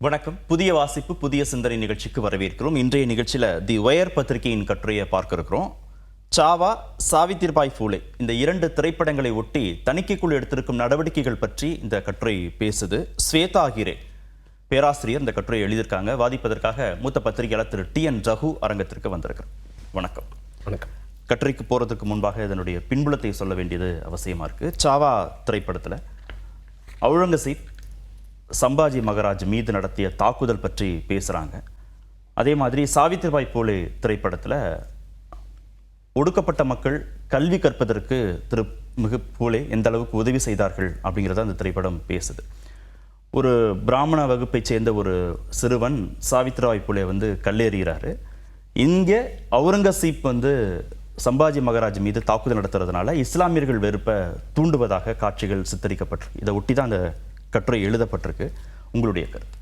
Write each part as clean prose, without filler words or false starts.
வணக்கம். புதிய வாசிப்பு புதிய சிந்தனை நிகழ்ச்சிக்கு வரவேற்கிறோம். இன்றைய நிகழ்ச்சியில் தி ஒயர் பத்திரிகையின் கட்டுரையை பார்க்க இருக்கிறோம். சாவா, சாவித்திரிபாய் பூலே இந்த இரண்டு திரைப்படங்களை ஒட்டி தணிக்கைக்குழு எடுத்திருக்கும் நடவடிக்கைகள் பற்றி இந்த கட்டுரை பேசுது. ஸ்வேதா ஆகிரே பேராசிரியர் இந்த கட்டுரையை எழுதியிருக்காங்க. வாதிப்பதற்காக மூத்த பத்திரிகையாளர் திரு TN ரகு அரங்கத்திற்கு வந்திருக்கிறோம். வணக்கம். வணக்கம். கட்டுரைக்கு போகிறதுக்கு முன்பாக இதனுடைய பின்புலத்தை சொல்ல வேண்டியது அவசியமாக இருக்குது. சாவா திரைப்படத்தில் அவுரங்கசீப் சம்பாஜி மகாராஜ் மீது நடத்திய தாக்குதல் பற்றி பேசுகிறாங்க. அதே மாதிரி சாவித்திரிபாய் பூலே திரைப்படத்தில் ஒடுக்கப்பட்ட மக்கள் கல்வி கற்பதற்கு திரு மிகு பூலே எந்த அளவுக்கு உதவி செய்தார்கள் அப்படிங்கிறத அந்த திரைப்படம் பேசுது. ஒரு பிராமண வகுப்பை சேர்ந்த ஒரு சிறுவன் சாவித்திரிபாய் பூலே கல்லெறிகிறாரு. இங்கே அவுரங்கசீப் சம்பாஜி மகாராஜ் மீது தாக்குதல் நடத்துறதுனால இஸ்லாமியர்கள் வெறுப்பை தூண்டுவதாக காட்சிகள் சித்தரிக்கப்பட்டிருக்கு. இதை ஒட்டி தான் அந்த கட்டுரை எழுதப்பட்டிருக்கு. உங்களுடைய கருத்து?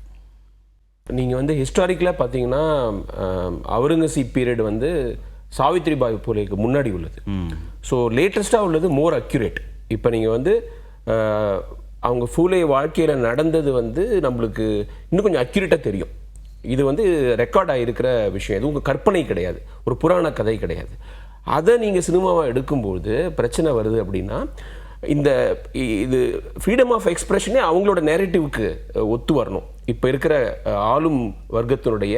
நீங்கள் ஹிஸ்டாரிக்கலாக பார்த்தீங்கன்னா அவுரங்கசீப் பீரியட் சாவித்ரிபாய் பூலேக்கு முன்னாடி உள்ளது. ஸோ லேட்டஸ்ட்டாக உள்ளது மோர் அக்யூரேட். இப்போ நீங்கள் அவங்க பூலே வாழ்க்கையில் நடந்தது நம்மளுக்கு இன்னும் கொஞ்சம் அக்யூரேட்டாக தெரியும். இது ரெக்கார்ட் ஆகிருக்கிற விஷயம். இது உங்கள் கற்பனை கிடையாது, ஒரு புராண கதை கிடையாது. அதை நீங்கள் சினிமாவாக எடுக்கும்போது பிரச்சனை வருது அப்படின்னா, இது ஃப்ரீடம் ஆஃப் எக்ஸ்பிரஷனே அவங்களோட நேரேட்டிவ்க்கு ஒத்து வரணும். இப்போ இருக்கிற ஆளும் வர்க்கத்தினுடைய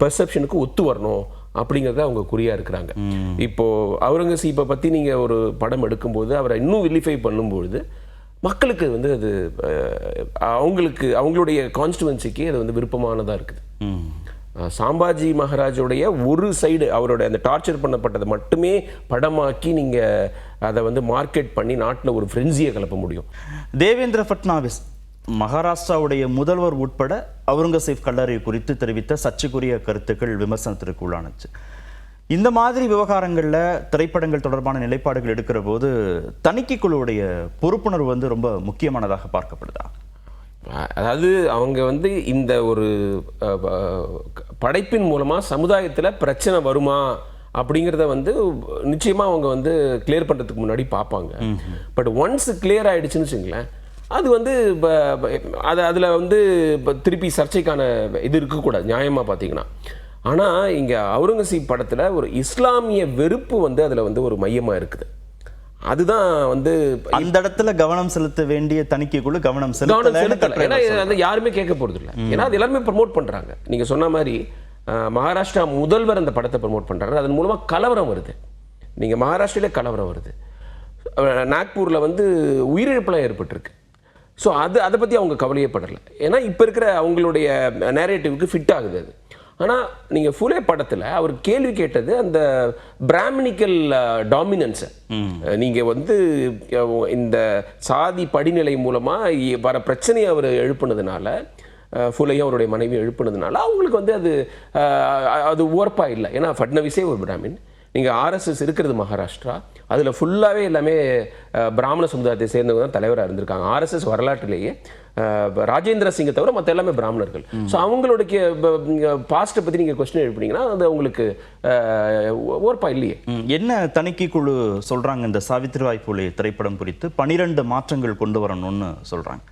பெர்செப்ஷனுக்கு ஒத்து வரணும் அப்படிங்கிறத அவங்க குறியாக இருக்கிறாங்க. இப்போது அவுரங்கசீப்பை பற்றி நீங்கள் ஒரு படம் எடுக்கும்போது அவரை இன்னும் வில்லிஃபை பண்ணும்பொழுது மக்களுக்கு அது அவங்களுடைய கான்ஸ்டிடுவன்சிக்கு அது விருப்பமானதாக இருக்குது. சாம்பாஜி மகாராஜோடைய ஒரு சைடு அவரோட அந்த டார்ச்சர் பண்ணப்பட்டதை மட்டுமே படமாக்கி நீங்கள் அதை மார்க்கெட் பண்ணி நாட்டில் ஒரு ஃப்ரென்சியை கிளப்ப முடியும். தேவேந்திர ஃபட்னாவிஸ் மகாராஷ்டிராவுடைய முதல்வர் உட்பட அவுரங்கசீப் கல்லறை குறித்து தெரிவித்த சர்ச்சைக்குரிய கருத்துக்கள் விமர்சனத்திற்கு உள்ளானுச்சு. இந்த மாதிரி விவகாரங்களில் திரைப்படங்கள் தொடர்பான நிலைப்பாடுகள் எடுக்கிற போது தணிக்கை குழுவுடைய பொறுப்புணர்வு ரொம்ப முக்கியமானதாக பார்க்கப்படுதா? அதாவது அவங்க இந்த ஒரு படைப்பின் மூலமாக சமுதாயத்தில் பிரச்சனை வருமா அப்படிங்கிறத நிச்சயமாக அவங்க கிளியர் பண்ணுறதுக்கு முன்னாடி பார்ப்பாங்க. பட் ஒன்ஸ் கிளியர் ஆகிடுச்சுன்னு வச்சுங்களேன், அது அதில் இப்போ திருப்பி சர்ச்சைக்கான இது இருக்கக்கூடாது நியாயமாக பார்த்தீங்கன்னா. ஆனால் இங்கே அவுரங்கசீப் படத்தில் ஒரு இஸ்லாமிய வெறுப்பு அதில் ஒரு மையமாக இருக்குது. அதுதான் அந்த இடத்துல கவனம் செலுத்த வேண்டிய தணிக்கை குழு கவனம் செலுத்தல. ஏன்னா யாருமே கேட்க போறது இல்லை. ஏன்னா அது எல்லாருமே ப்ரமோட் பண்றாங்க. நீங்க சொன்ன மாதிரி மகாராஷ்டிரா முதல்வர் அந்த படத்தை ப்ரமோட் பண்றாரு. அதன் மூலமா கலவரம் வருது. நீங்க மகாராஷ்டிராலே கலவரம் வருது. நாக்பூர்ல உயிரிழப்புலாம் ஏற்பட்டிருக்கு. ஸோ அதை பற்றி அவங்க கவலையே படலை. ஏன்னா இப்போ இருக்கிற அவங்களுடைய நேரேட்டிவ்க்கு ஃபிட் ஆகுது அது. ஆனால் நீங்கள் ஃபுலே படத்தில் அவர் கேள்வி கேட்டது அந்த பிராமணிக்கல் டாமினன்ஸை. நீங்கள் இந்த சாதி படிநிலை மூலமாக வர பிரச்சனையை அவர் எழுப்புனதுனால, ஃபுலையும் அவருடைய மனைவி எழுப்புனதுனால அவங்களுக்கு அது ஓர்ப்பாக இல்லை. ஏன்னா ஃபட்னவிஸே ஒரு பிராமின். நீங்கள் RSS இருக்கிறது மகாராஷ்டிரா, அதில் ஃபுல்லாகவே எல்லாமே பிராமண சமுதாயத்தை சேர்ந்தவங்க தான் தலைவராக இருந்திருக்காங்க. RSS வரலாற்றிலேயே ராஜேந்திர சிங்கை தவிர மற்ற எல்லாமே பிராமணர்கள். ஸோ அவங்களுடைய பாஸ்ட்டை பற்றி நீங்கள் கொஸ்டின் எழுப்பினீங்கன்னா அது அவங்களுக்கு ஓர்ப்பா இல்லையே. என்ன தணிக்கை குழு சொல்கிறாங்க இந்த சாவித்திரிபாய் பூலே திரைப்படம் குறித்து? 12 மாற்றங்கள் கொண்டு வரணும்னு சொல்கிறாங்க.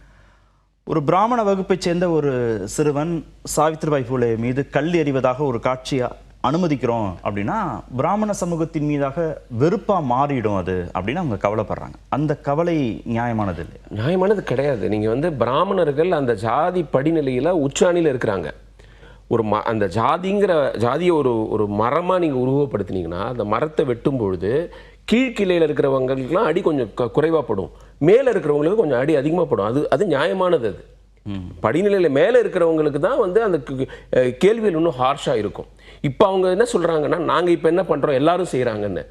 ஒரு பிராமண வகுப்பை சேர்ந்த ஒரு சிறுவன் சாவித்திரிபாய் பூலே மீது கல் எறிவதாக ஒரு காட்சியை அனுமதிக்கிறோம் அப்படின்னா பிராமண சமூகத்தின் மீதாக வெறுப்பா மாறிடும் அது அப்படின்னு அவங்க கவலைப்படுறாங்க. அந்த கவலை நியாயமானது இல்லை? நியாயமானது கிடையாது. நீங்கள் பிராமணர்கள் அந்த ஜாதி படிநிலையில் உச்சாணியில் இருக்கிறாங்க. ஒரு அந்த ஜாதியை ஒரு மரமாக நீங்கள் உருவப்படுத்தினீங்கன்னா அந்த மரத்தை வெட்டும் பொழுது கீழ்கிளையில் இருக்கிறவங்களுக்குலாம் அடி கொஞ்சம் குறைவாக படும், மேலே இருக்கிறவங்களுக்கு கொஞ்சம் அடி அதிகமாக படும். அது நியாயமானது. அது படிநிலையில் மேலே இருக்கிறவங்களுக்கு தான் அந்த கேள்வியில் இன்னும் ஹார்ஷாக இருக்கும். இப்போ அவங்க என்ன சொல்கிறாங்கன்னா, நாங்கள் இப்போ என்ன பண்ணுறோம் எல்லாரும் செய்கிறாங்கன்னு.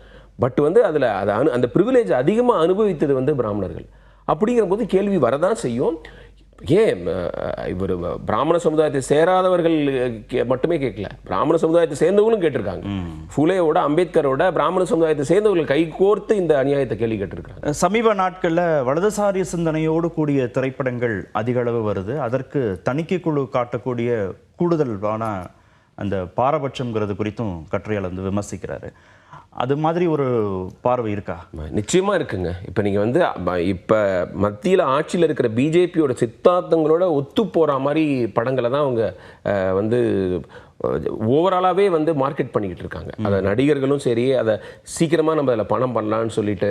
பட் அதில் அந்த ப்ரிவிலேஜ் அதிகமாக அனுபவித்தது பிராமணர்கள். அப்படிங்கிற போது கேள்வி வரதான் செய்யும். ஏன் இவர் பிராமண சமுதாயத்தை சேராதவர்கள் மட்டுமே கேட்கல, பிராமண சமுதாயத்தை சேர்ந்தவங்களும் கேட்டிருக்காங்க. ஃபுலேயோட அம்பேத்கரோட பிராமண சமுதாயத்தை சேர்ந்தவர்கள் கை கோர்த்து இந்த அநியாயத்தை கேள்வி கேட்டிருக்காங்க. சமீப நாட்களில் வலதுசாரி சிந்தனையோடு கூடிய திரைப்படங்கள் அதிக அளவு வருது. அதற்கு தணிக்கை குழு காட்டக்கூடிய கூடுதலான அந்த பாரபட்சம்ங்கிறது குறித்தும் கட்டுரையாளர் விமர்சிக்கிறாரு. அது மாதிரி ஒரு பார்வை இருக்கா? நிச்சயமா இருக்குங்க. இப்போ நீங்கள் வந்து இப்போ மத்தியில் ஆட்சியில் இருக்கிற பிஜேபியோட சித்தாந்தங்களோட ஒத்து போகிற மாதிரி படங்களை தான் அவங்க வந்து ஓவராலாகவே வந்து மார்க்கெட் பண்ணிக்கிட்டு இருக்காங்க. அதை நடிகர்களும் சரி, அதை சீக்கிரமாக நம்ம அதில் பணம் பண்ணலான்னு சொல்லிட்டு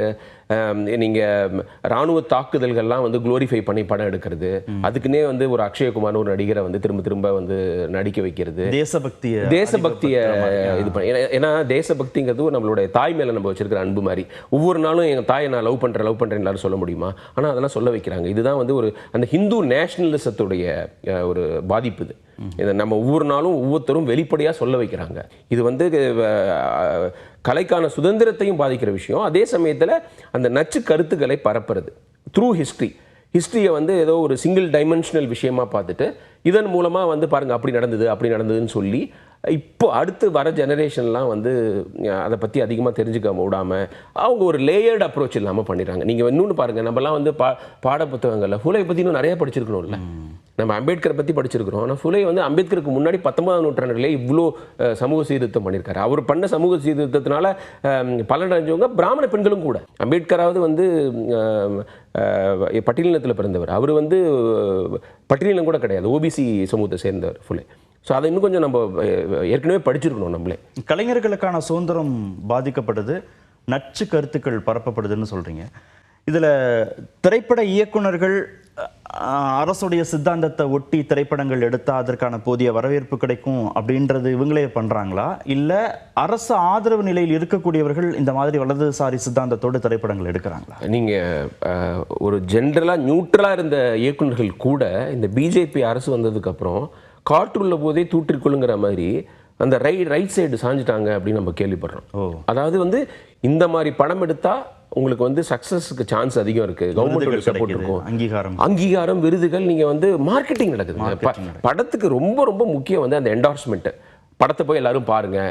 நீங்கள் இராணுவ தாக்குதல்கள்லாம் வந்து குளோரிஃபை பண்ணி படம் எடுக்கிறது, அதுக்குன்னே வந்து ஒரு அக்ஷயகுமார்னு ஒரு நடிகரை வந்து திரும்ப திரும்ப வந்து நடிக்க வைக்கிறது, தேசபக்தியை இது பண்ணி. ஏன்னா தேசபக்திங்கிறது நம்மளுடைய தாய் மேலே நம்ம வச்சிருக்கிற அன்பு மாதிரி. ஒவ்வொரு நாளும் எங்கள் தாயை நான் லவ் பண்ணுறேன் எல்லாரும் சொல்ல முடியுமா? ஆனால் அதெல்லாம் சொல்ல வைக்கிறாங்க. இதுதான் வந்து ஒரு அந்த ஹிந்து நேஷனலிசத்துடைய ஒரு பாதிப்பு. இது இதை நம்ம ஒவ்வொரு நாளும் ஒவ்வொருத்தரும் வெளிப்படையாக சொல்ல வைக்கிறாங்க. இது வந்து கலைக்கான சுதந்திரத்தையும் பாதிக்கிற விஷயம். அதே சமயத்தில் அந்த நச்சு கருத்துக்களை பரப்புறது த்ரூ ஹிஸ்ட்ரியை வந்து ஏதோ ஒரு சிங்கிள் டைமென்ஷனல் விஷயமா பார்த்துட்டு இதன் மூலமாக வந்து பாருங்கள் அப்படி நடந்ததுன்னு சொல்லி இப்போ அடுத்து வர ஜெனரேஷன்லாம் வந்து அதை பற்றி அதிகமாக தெரிஞ்சுக்க விடாமல் அவங்க ஒரு லேயர்டு அப்ரோச் இல்லாமல் பண்ணிடுறாங்க. நீங்கள் இன்னொன்று பாருங்கள், நம்மலாம் வந்து பாட புத்தகங்களில் ஃபுலை பற்றி இன்னும் நிறைய படிச்சிருக்கணும்ல. நம்ம அம்பேத்கரை பற்றி படிச்சிருக்கிறோம். ஆனால் ஃபுலை வந்து அம்பேத்கருக்கு முன்னாடி 19ஆம் நூற்றாண்டுகளே இவ்வளோ சமூக சீர்திருத்தம் பண்ணியிருக்காரு. அவர் பண்ண சமூக சீர்திருத்தத்தினால பலனடைஞ்சவங்க பிராமண பெண்களும் கூட. அம்பேத்கராவது வந்து பட்டியலினத்தில் பிறந்தவர். அவர் வந்து பட்டியலினம் கூட கிடையாது, ஓபிசி சமூகத்தை சேர்ந்தவர் ஃபுலை. ஸோ அதை இன்னும் கொஞ்சம் நம்ம ஏற்கனவே படிச்சிருக்கணும். நம்மளே கலைஞர்களுக்கான சுதந்திரம் பாதிக்கப்படுது, நச்சு கருத்துக்கள் பரப்பப்படுதுன்னு சொல்கிறீங்க. இதில் திரைப்பட இயக்குனர்கள் அரசுடைய சித்தாந்தத்தை ஒட்டி திரைப்படங்கள் எடுத்தால் அதற்கான போதிய வரவேற்பு கிடைக்கும் அப்படின்றது இவங்களே பண்ணுறாங்களா, இல்லை அரசு ஆதரவு நிலையில் இருக்கக்கூடியவர்கள் இந்த மாதிரி வலதுசாரி சித்தாந்தத்தோடு திரைப்படங்கள் எடுக்கிறாங்களா? நீங்கள் ஒரு ஜென்ரலாக நியூட்ரலாக இருந்த இயக்குனர்கள் கூட இந்த பிஜேபி அரசு வந்ததுக்கப்புறம் காற்றுள்ள போதே தூற்றிக்கொள்ளுங்கிற மாதிரி அந்த ரைட் சைடு சாஞ்சிட்டாங்க அப்படின்னு நம்ம கேள்விப்படுறோம். அதாவது வந்து இந்த மாதிரி படம் எடுத்தா உங்களுக்கு வந்து சக்சஸ்க்கு சான்ஸ் அதிகம் இருக்கு, கவர்மெண்டோட சப்போர்ட் இருக்கும், அங்கீகாரம், விருதுகள். நீங்க வந்து மார்க்கெட்டிங் நடக்குது. படத்துக்கு ரொம்ப ரொம்ப முக்கியம் வந்து அந்த என்டார்ஸ்மெண்ட். படத்தை போய் எல்லாரும் பாருங்க,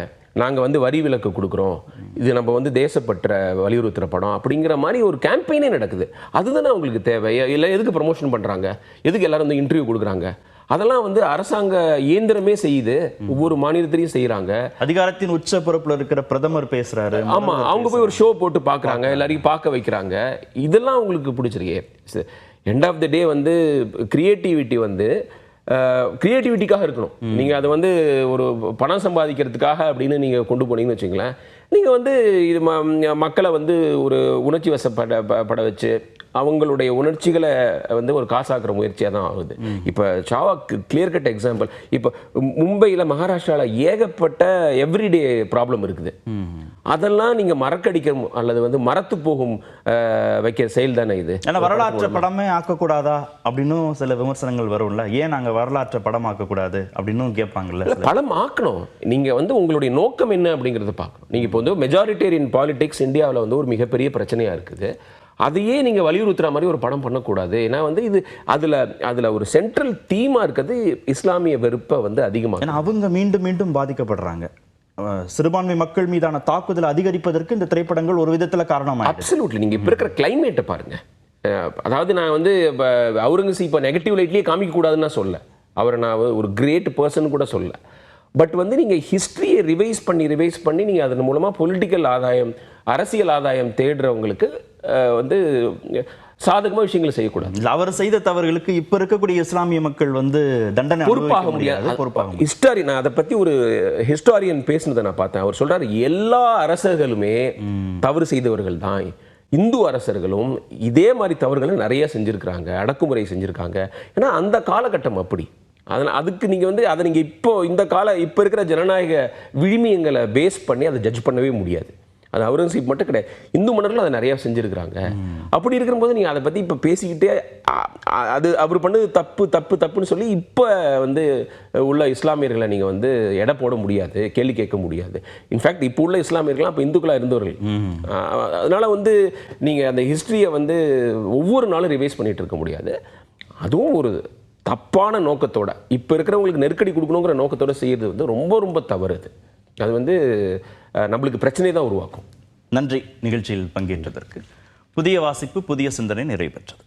நாங்கள் வந்து வரி விலக்கு கொடுக்குறோம், இது நம்ம வந்து தேசப்பற்ற வலியுறுத்துகிற படம் அப்படிங்கிற மாதிரி ஒரு கேம்பெயினே நடக்குது. அதுதானே அவங்களுக்கு தேவை. இல்லை எதுக்கு ப்ரமோஷன் பண்ணுறாங்க, எதுக்கு எல்லாரும் வந்து இன்டர்வியூ கொடுக்குறாங்க? அதெல்லாம் வந்து அரசாங்க இயந்திரமே செய்யுது, ஒவ்வொரு மாநிலத்திலையும் செய்யறாங்க. அதிகாரத்தின் உச்ச பொறுப்புல இருக்கிற பிரதமர் பேசுறாரு. ஆமா, அவங்க போய் ஒரு ஷோ போட்டு பாக்குறாங்க, எல்லாரையும் பார்க்க வைக்கிறாங்க. இதெல்லாம் உங்களுக்கு பிடிச்சிருக்கு. எண்ட் ஆஃப் த டே வந்து கிரியேட்டிவிட்டி வந்து கிரியேட்டிவிட்டிக்காக இருக்கணும். நீங்க அதை வந்து ஒரு பணம் சம்பாதிக்கிறதுக்காக அப்படின்னு நீங்க கொண்டு போனீங்கன்னு வச்சுங்களேன், நீங்க வந்து இது மக்களை வந்து ஒரு உணர்ச்சி வசப்பட வச்சு அவங்களுடைய உணர்ச்சிகளை வந்து ஒரு காசாக்குற முயற்சியாக தான் ஆகுது. இப்போ சாவா கிளியர் கட் எக்ஸாம்பிள். இப்போ மும்பையில், மகாராஷ்டிராவில் ஏகப்பட்ட எவ்ரிடே ப்ராப்ளம் இருக்குது. அதெல்லாம் நீங்கள் மறக்கடிக்க அல்லது வந்து மறத்து போகும் வைக்கிற செயல் தானே இது. ஏன்னா வரலாற்று படமே ஆக்கக்கூடாதா அப்படின்னு சில விமர்சனங்கள் வரும்ல. ஏன் நாங்கள் வரலாற்று படம் ஆக்கக்கூடாது அப்படின்னு கேட்பாங்கல்ல. படம் ஆக்கணும். நீங்கள் வந்து உங்களுடைய நோக்கம் என்ன அப்படிங்கிறத பார்க்கணும். நீங்கள் இப்போ வந்து மெஜாரிட்டேரியன் பாலிடிக்ஸ் இந்தியாவில் வந்து ஒரு மிகப்பெரிய பிரச்சனையாக இருக்குது. அதையே நீங்கள் வலியுறுத்துகிற மாதிரி ஒரு படம் பண்ணக்கூடாது. ஏன்னா வந்து இது அதில் ஒரு சென்ட்ரல் தீமாக இருக்கிறது இஸ்லாமிய வெறுப்பை வந்து அதிகமாக. ஏன்னா அவங்க மீண்டும் மீண்டும் பாதிக்கப்படுறாங்க. சிறுபான்மை மக்கள் மீதான தாக்குதல் அதிகரிப்பதற்கு இந்த திரைப்படங்கள் ஒரு விதத்தில் காரணமாக. அப்சல்யூட்லி. நீங்கள் இப்போ இருக்கிற கிளைமேட்டை பாருங்கள். அதாவது நான் வந்து அவுரங்கசீப்பை நெகட்டிவ் லைட்லேயே காமிக்கக்கூடாதுன்னு நான் சொல்ல, அவரை நான் ஒரு கிரேட் பர்சன் கூட சொல்ல. பட் வந்து நீங்கள் ஹிஸ்ட்ரியை ரிவைஸ் பண்ணி நீங்கள் அதன் மூலமாக பொலிட்டிக்கல் ஆதாயம், அரசியல் ஆதாயம் தேடுறவங்களுக்கு வந்து சாதகமாக விஷயங்களை செய்யக்கூடாது. அவர் செய்த தவறுகளுக்கு இப்போ இருக்கக்கூடிய இஸ்லாமிய மக்கள் வந்து தண்டனை பொறுப்பாக முடியாது. ஹிஸ்டாரி, நான் அதை பற்றி ஒரு ஹிஸ்டாரியன் பேசினதை நான் பார்த்தேன். அவர் சொல்றாரு, எல்லா அரசர்களுமே தவறு செய்தவர்கள் தான். இந்து அரசர்களும் இதே மாதிரி தவறுகளை நிறைய செஞ்சுருக்கிறாங்க, அடக்குமுறை செஞ்சுருக்காங்க. ஏன்னா அந்த காலகட்டம் அப்படி. அதனால் அதுக்கு நீங்கள் வந்து அதை நீங்கள் இப்போ இருக்கிற ஜனநாயக விழுமியங்களை பேஸ் பண்ணி அதை ஜட்ஜ் பண்ணவே முடியாது. அது அவுரங்கசீப் மட்டும் கிடையாது, இந்து மன்னர்களும் அதை நிறையா செஞ்சுருக்கிறாங்க. அப்படி இருக்கும்போது நீங்கள் அதை பற்றி இப்போ பேசிக்கிட்டே அது அவர் பண்ணது தப்புன்னு சொல்லி இப்போ வந்து உள்ள இஸ்லாமியர்களை நீங்கள் வந்து எடை போட முடியாது, கேள்வி கேட்க முடியாது. இன்ஃபேக்ட் இப்போ உள்ள இஸ்லாமியர்கள்லாம் இப்போ இந்துக்களாக இருந்தவர்கள். அதனால் வந்து நீங்கள் அந்த ஹிஸ்ட்ரியை வந்து ஒவ்வொரு நாளும் ரிவைஸ் பண்ணிகிட்டு இருக்க முடியாது. அதுவும் ஒரு தப்பான நோக்கத்தோட, இப்போ இருக்கிறவங்களுக்கு நெருக்கடி கொடுக்கணுங்கிற நோக்கத்தோட செய்யறது வந்து ரொம்ப ரொம்ப தவறு. அது வந்து நம்மளுக்கு பிரச்சனை தான் உருவாக்கும். நன்றி நிகழ்ச்சியில் பங்கேற்றதற்கு. புதிய வாசிப்பு, புதிய சிந்தனை நிறைவு பெற்றது.